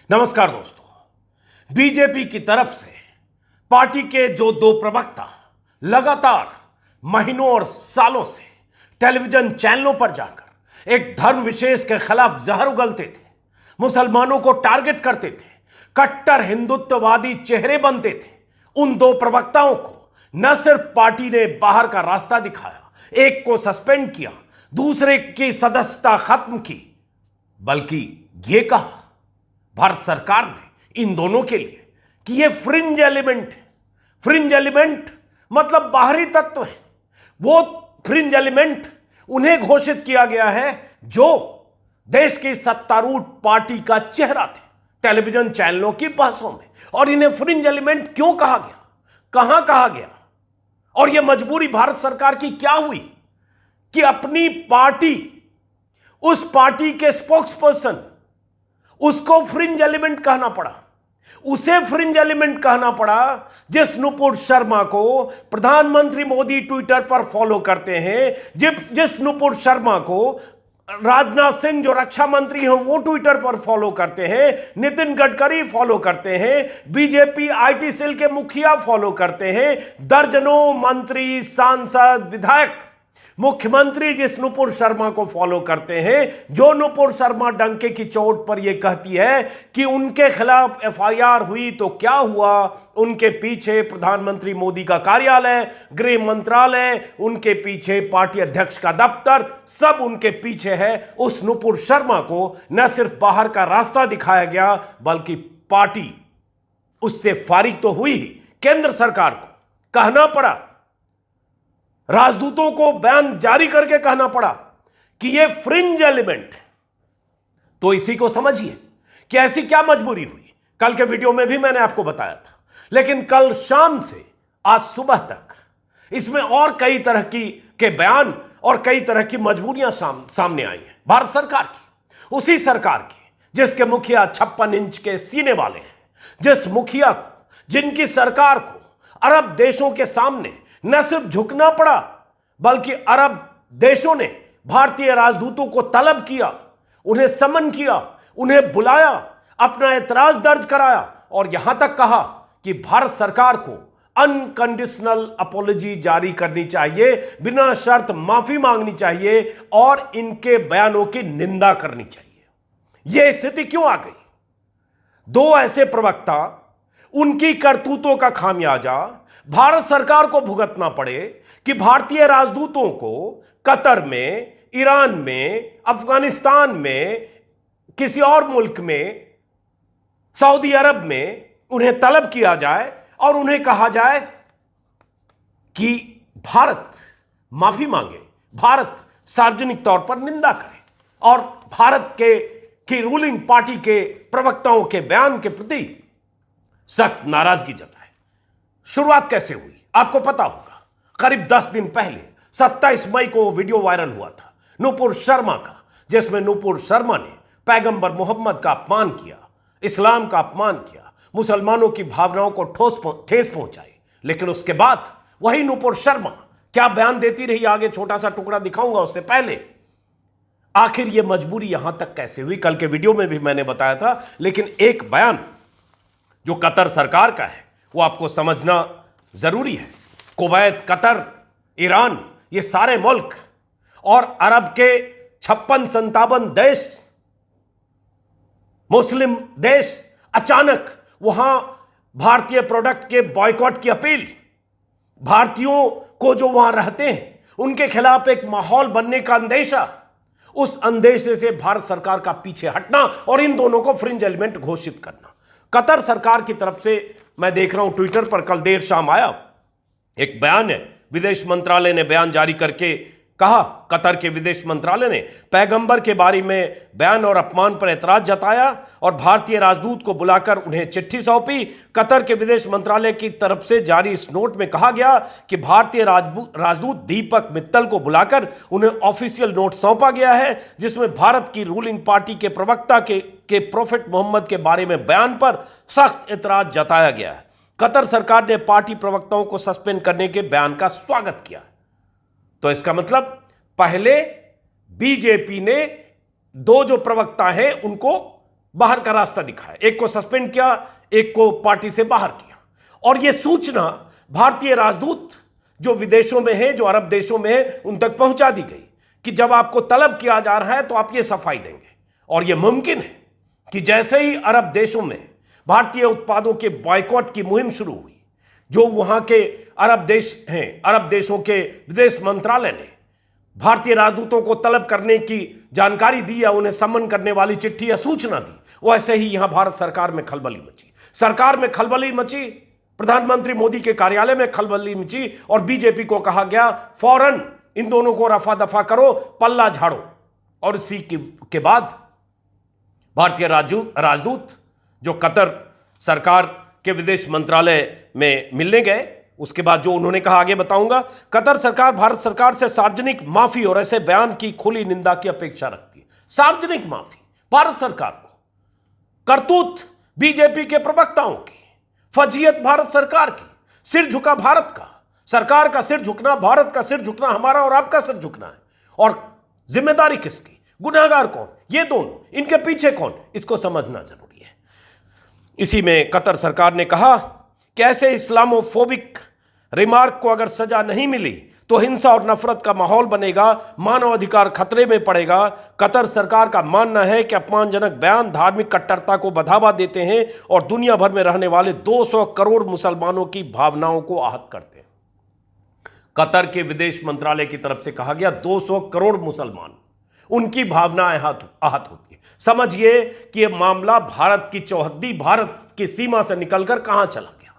नमस्कार दोस्तों। बीजेपी की तरफ से पार्टी के जो दो प्रवक्ता लगातार महीनों और सालों से टेलीविजन चैनलों पर जाकर एक धर्म विशेष के खिलाफ जहर उगलते थे, मुसलमानों को टारगेट करते थे, कट्टर हिंदुत्ववादी चेहरे बनते थे, उन दो प्रवक्ताओं को न सिर्फ पार्टी ने बाहर का रास्ता दिखाया, एक को सस्पेंड किया, दूसरे की सदस्यता खत्म की, बल्कि यह कहा भारत सरकार ने इन दोनों के लिए कि यह फ्रिंज एलिमेंट है। फ्रिंज एलिमेंट मतलब बाहरी तत्व है। वो फ्रिंज एलिमेंट उन्हें घोषित किया गया है जो देश की सत्तारूढ़ पार्टी का चेहरा थे टेलीविजन चैनलों की बहसों में। और इन्हें फ्रिंज एलिमेंट क्यों कहा गया, कहां कहा गया, और यह मजबूरी भारत सरकार की क्या हुई कि अपनी पार्टी, उस पार्टी के स्पोक्सपर्सन, उसको फ्रिंज एलिमेंट कहना पड़ा। उसे फ्रिंज एलिमेंट कहना पड़ा जिस नुपुर शर्मा को प्रधानमंत्री मोदी ट्विटर पर फॉलो करते हैं, जिस नुपुर शर्मा को राजनाथ सिंह जो रक्षा मंत्री हैं वो ट्विटर पर फॉलो करते हैं, नितिन गडकरी फॉलो करते हैं, बीजेपी आईटी सेल के मुखिया फॉलो करते हैं, दर्जनों मंत्री, सांसद, विधायक, मुख्यमंत्री जिस नुपुर शर्मा को फॉलो करते हैं, जो नुपुर शर्मा डंके की चोट पर यह कहती है कि उनके खिलाफ एफआईआर हुई तो क्या हुआ, उनके पीछे प्रधानमंत्री मोदी का कार्यालय, गृह मंत्रालय, उनके पीछे पार्टी अध्यक्ष का दफ्तर, सब उनके पीछे है। उस नुपुर शर्मा को न सिर्फ बाहर का रास्ता दिखाया गया बल्कि पार्टी उससे फारिग तो हुई ही, केंद्र सरकार को कहना पड़ा, राजदूतों को बयान जारी करके कहना पड़ा कि यह फ्रिंज एलिमेंट है। तो इसी को समझिए कि ऐसी क्या मजबूरी हुई। कल के वीडियो में भी मैंने आपको बताया था, लेकिन कल शाम से आज सुबह तक इसमें और कई तरह के बयान और कई तरह की मजबूरियां सामने आई हैं भारत सरकार की, उसी सरकार की जिसके मुखिया 56 इंच के सीने वाले हैं, जिस मुखिया को, जिनकी सरकार को अरब देशों के सामने न सिर्फ झुकना पड़ा बल्कि अरब देशों ने भारतीय राजदूतों को तलब किया, उन्हें समन किया, उन्हें बुलाया, अपना एतराज दर्ज कराया और यहां तक कहा कि भारत सरकार को अनकंडीशनल अपॉलॉजी जारी करनी चाहिए, बिना शर्त माफी मांगनी चाहिए और इनके बयानों की निंदा करनी चाहिए। यह स्थिति क्यों आ गई? दो ऐसे प्रवक्ता, उनकी करतूतों का खामियाजा भारत सरकार को भुगतना पड़े कि भारतीय राजदूतों को कतर में, ईरान में, अफगानिस्तान में, किसी और मुल्क में, सऊदी अरब में उन्हें तलब किया जाए और उन्हें कहा जाए कि भारत माफी मांगे, भारत सार्वजनिक तौर पर निंदा करे और भारत की रूलिंग पार्टी के प्रवक्ताओं के बयान के प्रति सख्त नाराजगी जताए। शुरुआत कैसे हुई आपको पता होगा। करीब 10 दिन पहले 27 मई को वीडियो वायरल हुआ था नुपुर शर्मा का, जिसमें नुपुर शर्मा ने पैगंबर मोहम्मद का अपमान किया, इस्लाम का अपमान किया, मुसलमानों की भावनाओं को ठेस पहुंचाई। लेकिन उसके बाद वही नुपुर शर्मा क्या बयान देती रही, आगे छोटा सा टुकड़ा दिखाऊंगा। उससे पहले आखिर यह मजबूरी यहां तक कैसे हुई, कल के वीडियो में भी मैंने बताया था, लेकिन एक बयान जो कतर सरकार का है वो आपको समझना जरूरी है। कुवैत, कतर, ईरान, ये सारे मुल्क और अरब के 56-57 देश, मुस्लिम देश, अचानक वहां भारतीय प्रोडक्ट के बॉयकॉट की अपील, भारतीयों को जो वहां रहते हैं उनके खिलाफ एक माहौल बनने का अंदेशा, उस अंदेशे से भारत सरकार का पीछे हटना और इन दोनों को फ्रिंज एलिमेंट घोषित करना। कतर सरकार की तरफ से मैं देख रहा हूं ट्विटर पर कल देर शाम आया एक बयान है, विदेश मंत्रालय ने बयान जारी करके कहा, कतर के विदेश मंत्रालय ने पैगंबर के बारे में बयान और अपमान पर एतराज जताया और भारतीय राजदूत को बुलाकर उन्हें चिट्ठी सौंपी। कतर के विदेश मंत्रालय की तरफ से जारी इस नोट में कहा गया कि भारतीय राजदूत दीपक मित्तल को बुलाकर उन्हें ऑफिशियल नोट सौंपा गया है, जिसमें भारत की रूलिंग पार्टी के प्रवक्ता के प्रोफेट मोहम्मद के बारे में बयान पर सख्त एतराज जताया गया है। कतर सरकार ने पार्टी प्रवक्ताओं को सस्पेंड करने के बयान का स्वागत किया। तो इसका मतलब पहले बीजेपी ने दो जो प्रवक्ता हैं उनको बाहर का रास्ता दिखाया, एक को सस्पेंड किया, एक को पार्टी से बाहर किया। और यह सूचना भारतीय राजदूत जो विदेशों में है, जो अरब देशों में है, उन तक पहुंचा दी गई कि जब आपको तलब किया जा रहा है तो आप ये सफाई देंगे। और यह मुमकिन है कि जैसे ही अरब देशों में भारतीय उत्पादों के बॉयकॉट की मुहिम शुरू हुई, जो वहां के अरब देश हैं, अरब देशों के विदेश मंत्रालय ने भारतीय राजदूतों को तलब करने की जानकारी दी या उन्हें सम्मन करने वाली चिट्ठी या सूचना दी, वैसे ही यहां भारत सरकार में खलबली मची। सरकार में खलबली मची, प्रधानमंत्री मोदी के कार्यालय में खलबली मची और बीजेपी को कहा गया फौरन इन दोनों को रफा दफा करो, पल्ला झाड़ो। और इसी के बाद भारतीय राजदूत जो कतर सरकार के विदेश मंत्रालय में मिलने गए, उसके बाद जो उन्होंने कहा आगे बताऊंगा। कतर सरकार भारत सरकार से सार्वजनिक माफी और ऐसे बयान की खुली निंदा की अपेक्षा रखती है। सार्वजनिक माफी भारत सरकार को, करतूत बीजेपी के प्रवक्ताओं की, फजीयत भारत सरकार की, सिर झुका भारत का, सरकार का सिर झुकना, भारत का सिर झुकना, हमारा और आपका सिर झुकना है। और जिम्मेदारी किसकी, गुनहगार कौन, ये दोनों, इनके पीछे कौन, इसको समझना जरूरी है। इसी में कतर सरकार ने कहा कि ऐसे इस्लामोफोबिक रिमार्क को अगर सजा नहीं मिली तो हिंसा और नफरत का माहौल बनेगा, मानवाधिकार खतरे में पड़ेगा। कतर सरकार का मानना है कि अपमानजनक बयान धार्मिक कट्टरता को बढ़ावा देते हैं और दुनिया भर में रहने वाले 200 करोड़ मुसलमानों की भावनाओं को आहत करते हैं। कतर के विदेश मंत्रालय की तरफ से कहा गया 200 करोड़ मुसलमान, उनकी भावनाएं आहत होती है। समझिए कि यह मामला भारत की चौहद्दी, भारत की सीमा से निकलकर कहां चला गया।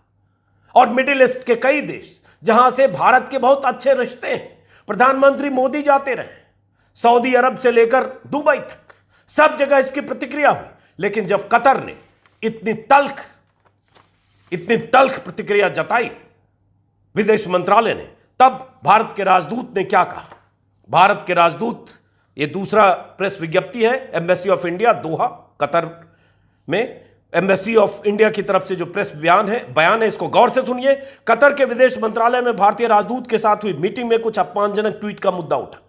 और मिडिल ईस्ट के कई देश जहां से भारत के बहुत अच्छे रिश्ते हैं, प्रधानमंत्री मोदी जाते रहे, सऊदी अरब से लेकर दुबई तक, सब जगह इसकी प्रतिक्रिया हुई। लेकिन जब कतर ने इतनी तल्ख प्रतिक्रिया जताई विदेश मंत्रालय ने, तब भारत के राजदूत ने क्या कहा। भारत के राजदूत, ये दूसरा प्रेस विज्ञप्ति है, embassy of India Doha Qatar में, एम्बेसी ऑफ इंडिया की तरफ से जो प्रेस बयान है, इसको गौर से सुनिए। कतर के विदेश मंत्रालय में भारतीय राजदूत के साथ हुई मीटिंग में कुछ अपमानजनक ट्वीट का मुद्दा उठा।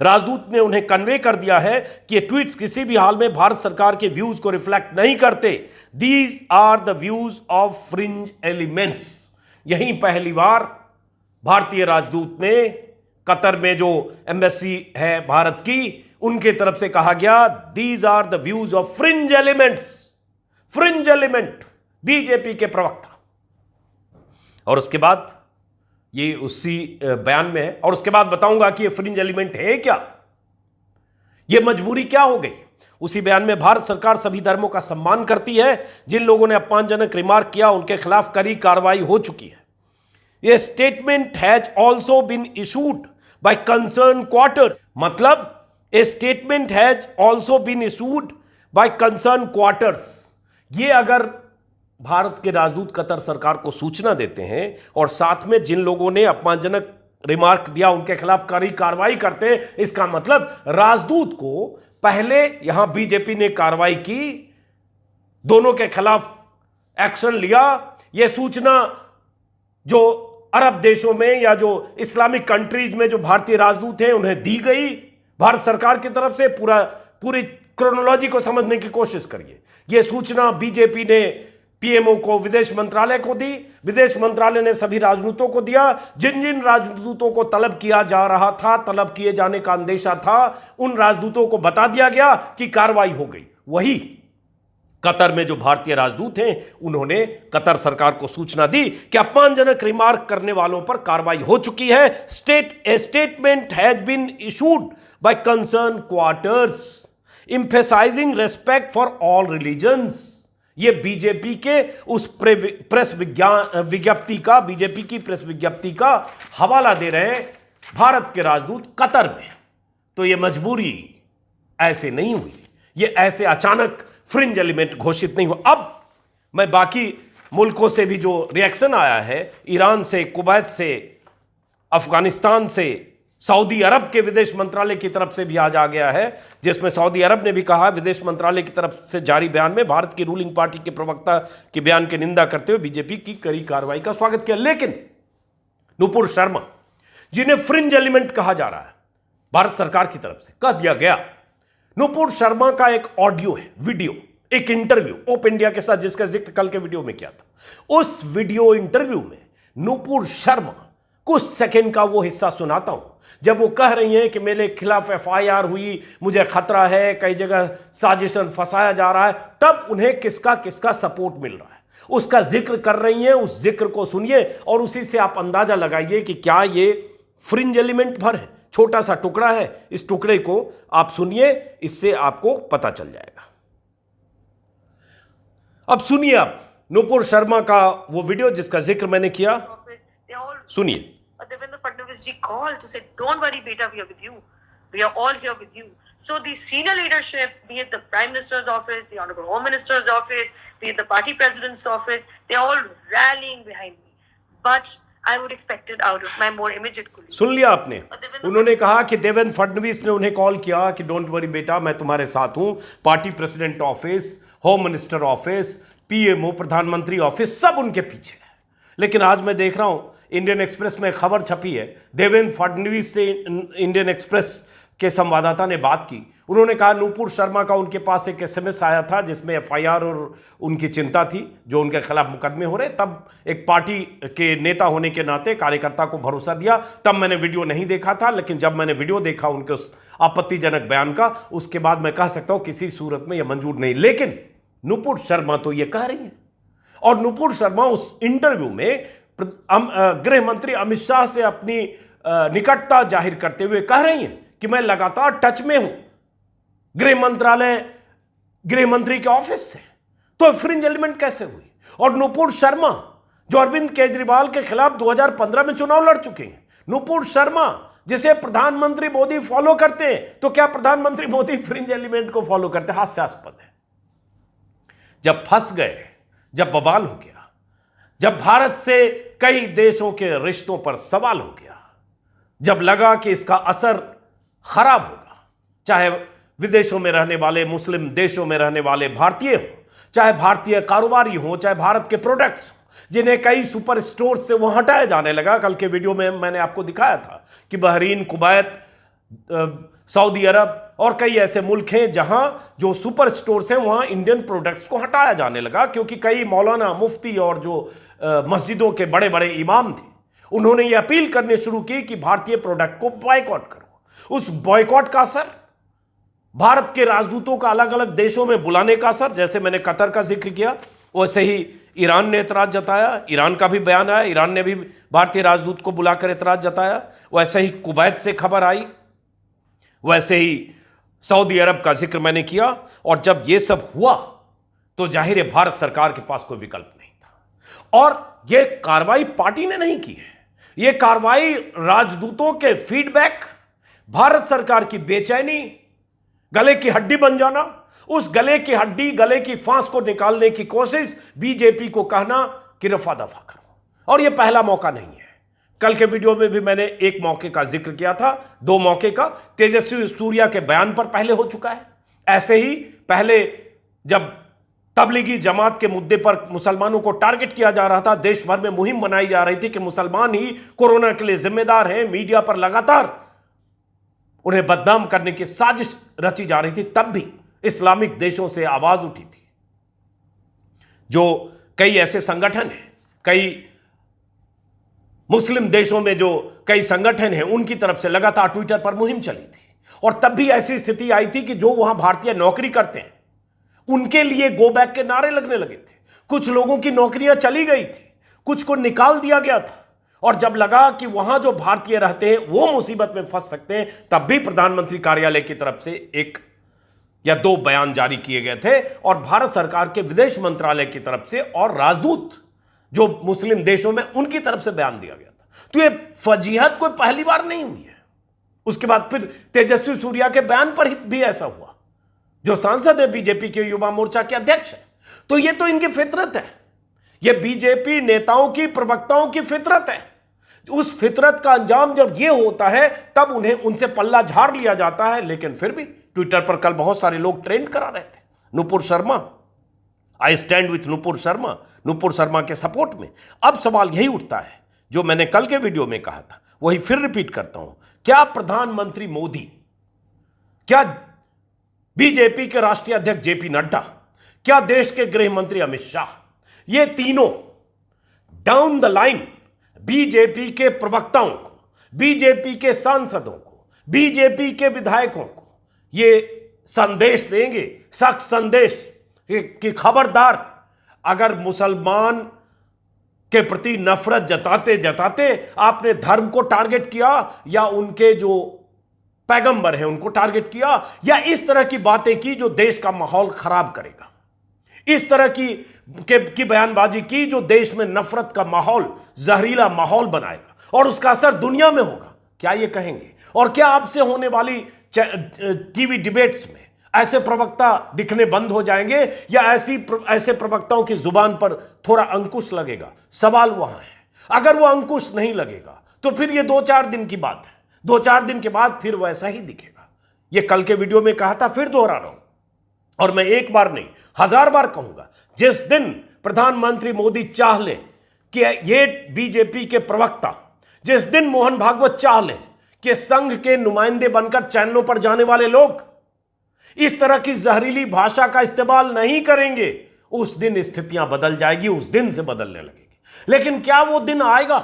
राजदूत ने उन्हें कन्वे कर दिया है कि ये ट्वीट्स किसी भी हाल में भारत सरकार के व्यूज को रिफ्लेक्ट नहीं करते। These are the views of fringe elements. यही पहली बार भारतीय राजदूत ने कतर में जो एम्बेसी है भारत की, उनके तरफ से कहा गया these are the views of fringe elements. Fringe element, BJP के प्रवक्ता। और उसके बाद ये उसी बयान में है, और उसके बाद बताऊंगा कि ये फ्रिंज एलिमेंट है क्या, ये मजबूरी क्या हो गई। उसी बयान में भारत सरकार सभी धर्मों का सम्मान करती है, जिन लोगों ने अपमानजनक रिमार्क किया उनके खिलाफ कड़ी कार्रवाई हो चुकी है। यह statement has also been issued by concern quarters, मतलब a statement has also been issued by concern quarters. ये अगर भारत के राजदूत कतर सरकार को सूचना देते हैं और साथ में जिन लोगों ने अपमानजनक रिमार्क दिया उनके खिलाफ कड़ी कार्रवाई करते हैं, इसका मतलब राजदूत को पहले यहां बीजेपी ने कार्रवाई की, दोनों के खिलाफ एक्शन लिया। यह सूचना जो अरब देशों में या जो इस्लामिक कंट्रीज में जो भारतीय राजदूत हैं उन्हें दी गई भारत सरकार की तरफ से। पूरी क्रोनोलॉजी को समझने की कोशिश करिए। यह सूचना बीजेपी ने पीएमओ को, विदेश मंत्रालय को दी, विदेश मंत्रालय ने सभी राजदूतों को दिया। जिन जिन राजदूतों को तलब किया जा रहा था, तलब किए जाने का अंदेशा था, उन राजदूतों को बता दिया गया कि कार्रवाई हो गई। वही कतर में जो भारतीय राजदूत हैं उन्होंने कतर सरकार को सूचना दी कि अपमानजनक रिमार्क करने वालों पर कार्रवाई हो चुकी है। A statement has been issued by concern quarters emphasising respect for all religions. ये बीजेपी के उस प्रेस विज्ञप्ति का, बीजेपी की प्रेस विज्ञप्ति का हवाला दे रहे हैं भारत के राजदूत कतर में। तो ये मजबूरी ऐसे नहीं हुई, ये ऐसे अचानक फ्रिंज एलिमेंट घोषित नहीं हुआ। अब मैं बाकी मुल्कों से भी जो रिएक्शन आया है, ईरान से, कुवैत से, अफगानिस्तान से, सऊदी अरब के विदेश मंत्रालय की तरफ से भी आज आ गया है, जिसमें सऊदी अरब ने भी कहा, विदेश मंत्रालय की तरफ से जारी बयान में भारत की रूलिंग पार्टी के प्रवक्ता के बयान की निंदा करते हुए बीजेपी की कड़ी कार्रवाई का स्वागत किया। लेकिन नुपुर शर्मा, जिन्हें फ्रिंज एलिमेंट कहा जा रहा है भारत सरकार की तरफ से, कह दिया गया, नुपुर शर्मा का एक ऑडियो है, वीडियो, एक इंटरव्यू ओप इंडिया के साथ जिसका जिक्र कल के वीडियो में किया था। उस वीडियो इंटरव्यू में नुपुर शर्मा कुछ सेकंड का वो हिस्सा सुनाता हूं जब वो कह रही हैं कि मेरे खिलाफ एफआईआर हुई, मुझे खतरा है, कई जगह साजिशन फंसाया जा रहा है, तब उन्हें किसका किसका सपोर्ट मिल रहा है उसका जिक्र कर रही हैं। उस जिक्र को सुनिए और उसी से आप अंदाजा लगाइए कि क्या ये फ्रिंज एलिमेंट भर है, छोटा सा टुकड़ा है। इस टुकड़े को आप सुनिए, इससे आपको पता चल जाएगा। अब सुनिए आप नुपुर शर्मा का वो वीडियो जिसका जिक्र मैंने किया, सुनिए। Devendra Fadnavis ji called to say, "Don't worry, beta, we are with you. We are all here with you." So the senior leadership, be it the Prime Minister's office, the Honorable Home Minister's office, be it the party president's office, they are all rallying behind me. But I would expect it out of my more immediate colleagues. सुन लिया आपने? उन्होंने कहा कि देवेंद्र फडणवीस ने उन्हें call किया कि don't worry बेटा, मैं तुम्हारे साथ हूं। Party president office, home minister office, PMO प्रधानमंत्री ऑफिस, सब उनके पीछे है। लेकिन आज मैं देख रहा हूं इंडियन एक्सप्रेस में खबर छपी है, देवेंद्र फडणवीस से इंडियन एक्सप्रेस के संवाददाता ने बात की। उन्होंने कहा नुपुर शर्मा का उनके पास एक एसएमएस आया था जिसमें एफआईआर और उनकी चिंता थी, जो उनके खिलाफ मुकदमे हो रहे। तब एक पार्टी के नेता होने के नाते कार्यकर्ता को भरोसा दिया। तब मैंने वीडियो नहीं देखा था, लेकिन जब मैंने वीडियो देखा उनके उस आपत्तिजनक बयान का, उसके बाद मैं कह सकता हूं किसी सूरत में यह मंजूर नहीं। लेकिन नुपुर शर्मा तो ये कह रही है, और नुपुर शर्मा उस इंटरव्यू में गृह मंत्री अमित शाह से अपनी निकटता जाहिर करते हुए कह रही हैं कि मैं लगातार टच में हूं गृह मंत्री के ऑफिस से। तो फ्रिंज एलिमेंट कैसे हुई? और नुपुर शर्मा जो अरविंद केजरीवाल के खिलाफ 2015 में चुनाव लड़ चुके हैं, नुपुर शर्मा जिसे प्रधानमंत्री मोदी फॉलो करते हैं, तो क्या प्रधानमंत्री मोदी फ्रिंज एलिमेंट को फॉलो करते? हास्यास्पद है। जब फंस गए, जब बवाल हो गया, जब भारत से कई देशों के रिश्तों पर सवाल हो गया, जब लगा कि इसका असर खराब होगा, चाहे विदेशों में रहने वाले, मुस्लिम देशों में रहने वाले भारतीय हो, चाहे भारतीय कारोबारी हो, चाहे भारत के प्रोडक्ट्स हो, जिन्हें कई सुपर स्टोर से वहां हटाया जाने लगा। कल के वीडियो में मैंने आपको दिखाया था कि बहरीन, कुवैत, सऊदी अरब और कई ऐसे मुल्क हैं जहां जो सुपर स्टोर्स हैं वहां इंडियन प्रोडक्ट्स को हटाया जाने लगा, क्योंकि कई मौलाना, मुफ्ती और जो मस्जिदों के बड़े बड़े इमाम थे, उन्होंने ये अपील करने शुरू की कि भारतीय प्रोडक्ट को बॉयकॉट करो। उस बॉयकॉट का असर, भारत के राजदूतों का अलग अलग देशों में बुलाने का असर, जैसे मैंने कतर का जिक्र किया, वैसे ही ईरान ने एतराज जताया, ईरान का भी बयान आया, ईरान ने भी भारतीय राजदूत को बुलाकर एतराज जताया। वैसे ही कुवैत से खबर आई, वैसे ही सऊदी अरब का जिक्र मैंने किया। और जब यह सब हुआ तो जाहिर है भारत सरकार के पास कोई विकल्प नहीं था। और यह कार्रवाई पार्टी ने नहीं की है, यह कार्रवाई राजदूतों के फीडबैक, भारत सरकार की बेचैनी, गले की हड्डी बन जाना, उस गले की हड्डी, गले की फांस को निकालने की कोशिश, बीजेपी को कहना कि रफा दफा करो। और यह पहला मौका नहीं है। कल के वीडियो में भी मैंने एक मौके का जिक्र किया था, दो मौके का। तेजस्वी सूर्या के बयान पर पहले हो चुका है। ऐसे ही पहले जब तबलीगी जमात के मुद्दे पर मुसलमानों को टारगेट किया जा रहा था, देश भर में मुहिम बनाई जा रही थी कि मुसलमान ही कोरोना के लिए जिम्मेदार हैं, मीडिया पर लगातार उन्हें बदनाम करने की साजिश रची जा रही थी, तब भी इस्लामिक देशों से आवाज उठी थी। जो कई ऐसे संगठन हैं, कई मुस्लिम देशों में जो कई संगठन हैं, उनकी तरफ से लगातार ट्विटर पर मुहिम चली थी। और तब भी ऐसी स्थिति आई थी कि जो वहां भारतीय नौकरी करते हैं उनके लिए गो बैक के नारे लगने लगे थे। कुछ लोगों की नौकरियां चली गई थी, कुछ को निकाल दिया गया था। और जब लगा कि वहां जो भारतीय रहते हैं वो मुसीबत में फंस सकते हैं, तब भी प्रधानमंत्री कार्यालय की तरफ से एक या दो बयान जारी किए गए थे, और भारत सरकार के विदेश मंत्रालय की तरफ से और राजदूत जो मुस्लिम देशों में, उनकी तरफ से बयान दिया गया था। तो ये फजीहत कोई पहली बार नहीं हुई है। उसके बाद फिर तेजस्वी सूर्या के बयान पर भी ऐसा हुआ, जो सांसद है बीजेपी के, युवा मोर्चा के अध्यक्ष है। तो ये तो इनकी फितरत है, ये बीजेपी नेताओं की, प्रवक्ताओं की फितरत है। उस फितरत का अंजाम जब ये होता है तब उन्हें उनसे पल्ला झाड़ लिया जाता है। लेकिन फिर भी ट्विटर पर कल बहुत सारे लोग ट्रेंड करा रहे थे, Nupur Sharma, I stand with Nupur Sharma, Nupur Sharma के सपोर्ट में। अब सवाल यही उठता है जो मैंने कल के वीडियो में कहा था, वही फिर रिपीट करता हूं। क्या प्रधानमंत्री मोदी, क्या बीजेपी के राष्ट्रीय अध्यक्ष जेपी नड्डा, क्या देश के गृह मंत्री अमित शाह, ये तीनों डाउन द लाइन बीजेपी के प्रवक्ताओं को, बीजेपी के सांसदों को, बीजेपी के विधायकों को ये संदेश देंगे, सख्त संदेश कि खबरदार, अगर मुसलमान के प्रति नफरत जताते जताते आपने धर्म को टारगेट किया या उनके जो पैगंबर हैं उनको टारगेट किया या इस तरह की बातें की जो देश का माहौल खराब करेगा, इस तरह की बयानबाजी की जो देश में नफरत का माहौल, जहरीला माहौल बनाएगा और उसका असर दुनिया में होगा, क्या ये कहेंगे? और क्या आपसे होने वाली टीवी डिबेट्स में ऐसे प्रवक्ता दिखने बंद हो जाएंगे या ऐसे प्रवक्ताओं की जुबान पर थोड़ा अंकुश लगेगा? सवाल वहां है। अगर वो अंकुश नहीं लगेगा तो फिर ये 2-4 दिन की बात है, 2-4 दिन के बाद फिर वैसा ही दिखेगा। ये कल के वीडियो में कहा था, फिर दोहरा रहा हूं और मैं एक बार नहीं 1000 बार कहूंगा, जिस दिन प्रधानमंत्री मोदी चाह लें कि ये बीजेपी के प्रवक्ता, जिस दिन मोहन भागवत चाह लें कि संघ के नुमाइंदे बनकर चैनलों पर जाने वाले लोग इस तरह की जहरीली भाषा का इस्तेमाल नहीं करेंगे, उस दिन स्थितियां बदल जाएगी, उस दिन से बदलने लगेगी। लेकिन क्या वो दिन आएगा?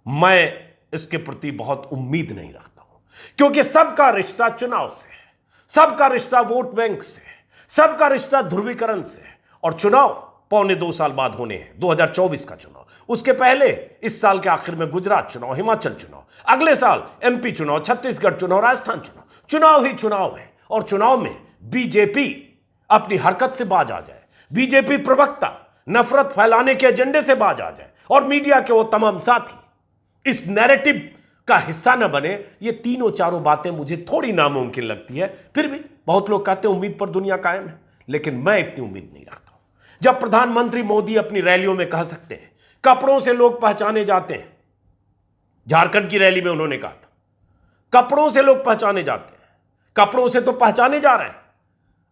मैं इसके प्रति बहुत उम्मीद नहीं रखता हूं, क्योंकि सबका रिश्ता चुनाव से है, सबका रिश्ता वोट बैंक से है, सबका रिश्ता ध्रुवीकरण से है और चुनाव 1.25 साल बाद होने हैं, 2024 का चुनाव। उसके पहले इस साल के आखिर में गुजरात चुनाव, हिमाचल चुनाव, अगले साल एमपी चुनाव, छत्तीसगढ़ चुनाव, राजस्थान चुनाव। चुनाव ही चुनाव है और चुनाव में बीजेपी अपनी हरकत से बाज आ जाए, बीजेपी प्रवक्ता नफरत फैलाने के एजेंडे से बाज आ जाए और मीडिया के वो तमाम साथी इस नैरेटिव का हिस्सा न बने, ये तीनों चारों बातें मुझे थोड़ी नामुमकिन लगती है। फिर भी बहुत लोग कहते हैं उम्मीद पर दुनिया कायम है, लेकिन मैं इतनी उम्मीद नहीं रखता हूं। जब प्रधानमंत्री मोदी अपनी रैलियों में कह सकते हैं कपड़ों से लोग पहचाने जाते हैं, झारखंड की रैली में उन्होंने कहा था कपड़ों से लोग पहचाने जाते हैं, कपड़ों से तो पहचाने जा रहे हैं,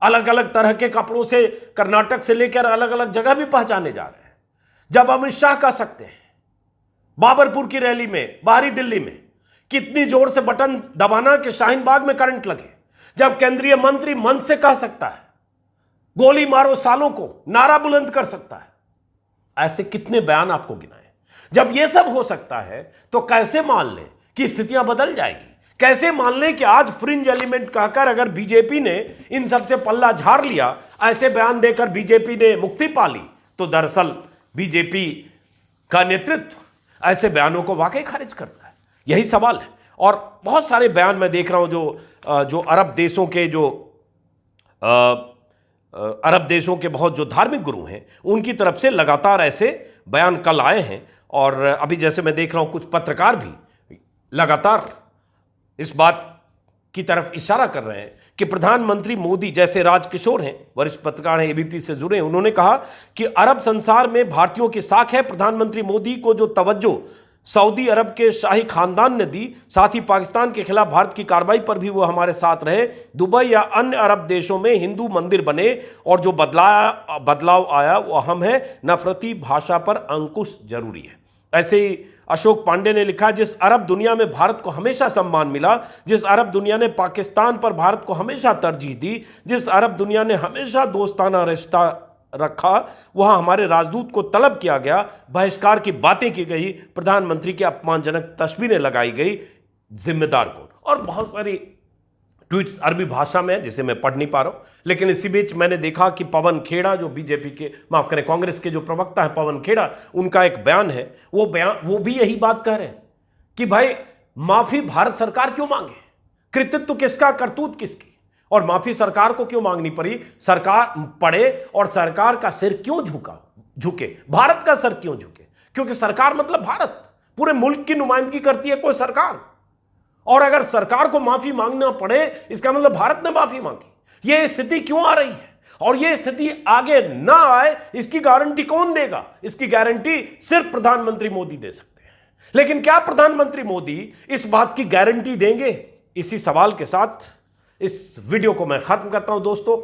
अलग अलग तरह के कपड़ों से कर्नाटक से लेकर अलग अलग जगह भी पहचाने जा रहे हैं। जब अमित शाह कह सकते हैं बाबरपुर की रैली में, बाहरी दिल्ली में कितनी जोर से बटन दबाना कि शाहीन बाग में करंट लगे, जब केंद्रीय मंत्री मंच से कह सकता है गोली मारो सालों को, नारा बुलंद कर सकता है, ऐसे कितने बयान आपको गिनाए? जब यह सब हो सकता है तो कैसे मान लें कि स्थितियां बदल जाएगी? कैसे मान लें कि आज फ्रिंज एलिमेंट कहकर अगर बीजेपी ने इन सब से पल्ला झाड़ लिया, ऐसे बयान देकर बीजेपी ने मुक्ति पा ली, तो दरअसल बीजेपी का नेतृत्व ऐसे बयानों को वाकई खारिज करता है? यही सवाल है। और बहुत सारे बयान मैं देख रहा हूं जो अरब देशों के अरब देशों के बहुत जो धार्मिक गुरु हैं उनकी तरफ से लगातार ऐसे बयान कल आए हैं और अभी जैसे मैं देख रहा हूं कुछ पत्रकार भी लगातार इस बात की तरफ इशारा कर रहे हैं कि प्रधानमंत्री मोदी, जैसे राजकिशोर हैं, वरिष्ठ पत्रकार हैं, एबीपी से जुड़े हैं, उन्होंने कहा कि अरब संसार में भारतीयों की साख है। प्रधानमंत्री मोदी को जो तवज्जो सऊदी अरब के शाही खानदान ने दी, साथ ही पाकिस्तान के खिलाफ भारत की कार्रवाई पर भी वो हमारे साथ रहे। दुबई या अन्य अरब देशों में हिंदू मंदिर बने और जो बदलाव आया वो अहम है। नफरती भाषा पर अंकुश जरूरी है। ऐसे ही अशोक पांडे ने लिखा, जिस अरब दुनिया में भारत को हमेशा सम्मान मिला, जिस अरब दुनिया ने पाकिस्तान पर भारत को हमेशा तरजीह दी, जिस अरब दुनिया ने हमेशा दोस्ताना रिश्ता रखा, वहां हमारे राजदूत को तलब किया गया, बहिष्कार की बातें की गई, प्रधानमंत्री की अपमानजनक तस्वीरें लगाई गई, जिम्मेदार कौन? और बहुत सारी ट्वीट्स अरबी भाषा में जिसे मैं पढ़ नहीं पा रहा हूं। लेकिन इसी बीच मैंने देखा कि पवन खेड़ा, जो बीजेपी के, माफ करें, कांग्रेस के जो प्रवक्ता है पवन खेड़ा, उनका एक बयान है, वो भी यही बात कह रहे हैं कि भाई माफी भारत सरकार क्यों मांगे, कृतित्व किसका, करतूत किसकी, और माफी सरकार को क्यों मांगनी पड़ी, सरकार पड़े और सरकार का सिर क्यों झुके, भारत का सर क्यों झुके? क्योंकि सरकार मतलब भारत, पूरे मुल्क की नुमाइंदगी करती है कोई सरकार, और अगर सरकार को माफी मांगना पड़े इसका मतलब भारत ने माफी मांगी। यह स्थिति क्यों आ रही है और यह स्थिति आगे ना आए इसकी गारंटी कौन देगा? इसकी गारंटी सिर्फ प्रधानमंत्री मोदी दे सकते हैं। लेकिन क्या प्रधानमंत्री मोदी इस बात की गारंटी देंगे? इसी सवाल के साथ इस वीडियो को मैं खत्म करता हूं दोस्तों।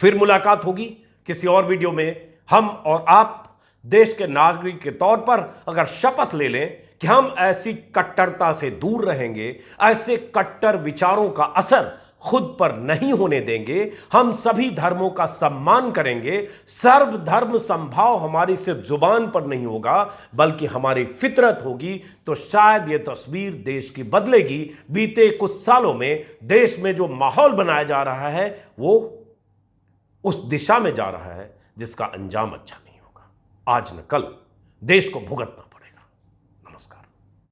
फिर मुलाकात होगी किसी और वीडियो में। हम और आप देश के नागरिक के तौर पर अगर शपथ ले लें कि हम ऐसी कट्टरता से दूर रहेंगे, ऐसे कट्टर विचारों का असर खुद पर नहीं होने देंगे। हम सभी धर्मों का सम्मान करेंगे। सर्वधर्म समभाव हमारी सिर्फ जुबान पर नहीं होगा बल्कि हमारी फितरत होगी, तो शायद यह तस्वीर देश की बदलेगी। बीते कुछ सालों में देश में जो माहौल बनाया जा रहा है वो उस दिशा में जा रहा है जिसका अंजाम अच्छा नहीं होगा। आज न कल देश को भुगतना